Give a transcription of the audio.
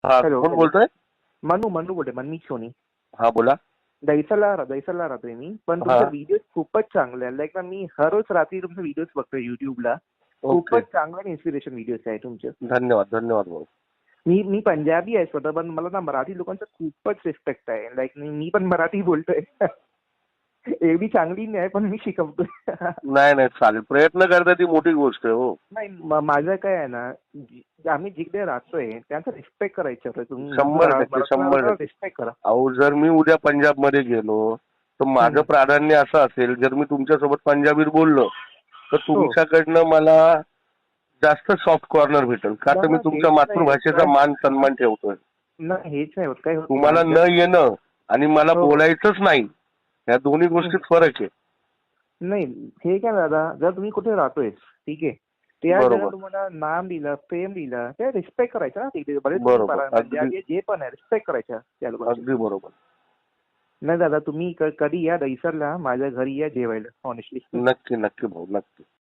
हा, हॅलो कोण हॅलो बोलतोय? मनू मनू बोलते मनमीत सोनी. हा, बोला. दैसरला राहतोय मी. पण हा, तुमचे व्हिडिओ खूपच चांगले आहे. लाईक ना मी हर रोज रात्री तुमचे व्हिडिओज बघतोय युट्यूबला. ओके. खूपच चांगले आणि इन्स्पिरेशन व्हिडिओज आहे तुमचे. धन्यवाद, धन्यवाद भाऊ. मी पंजाबी आहे स्वतः, पण मला ना मराठी लोकांचा खूपच रिस्पेक्ट आहे. लाईक मी पण मराठी बोलतोय. एवढी चांगली नाही पण मी शिकवतोय. नाही नाही, चालेल. प्रयत्न करता ती मोठी गोष्ट आहे. हो, नाही माझं काय आहे ना, आम्ही जिकडे राहतोय त्यांचा रिस्पेक्ट करायचं होतं. तुम्ही 100%, 100%. रिस्पेक्ट करा. अहो, जर मी उद्या पंजाबमध्ये गेलो तर माझं हम्म. प्राधान्य असं असेल, जर मी तुमच्यासोबत पंजाबीत बोललो तर हो तुमच्याकडनं मला जास्त सॉफ्ट कॉर्नर भेटेल, का तर मी ना, तुमच्या हेच नाही होत मातृभाषेचा काय. मान सन्मान ठेवतोय. नाही हेच नाही होत काय होत तुम्हाला माझं. न येणं आणि मला हो हो. बोलायचंच नाही, या दोन्ही हम्म. गोष्टीत फरक आहे. नाही हे काय दादा, जर तुम्ही कुठे राहतोय ठीक आहे, त्या जगात बरोबर, तुम्हाला नाम दिलं, प्रेम दिलं, ते रिस्पेक्ट करायचं ना. तिथे बरे तुम्ही बरोबर. अगदी, पंजाबी जे पण आहे रिस्पेक्ट करायच्या त्या लोकांची. अगदी बरोबर. नाही दादा, तुम्ही कधी या दहिसरला माझ्या घरी या जेवायला ऑनेस्टली. नक्की, नक्की भाऊ, नक्की.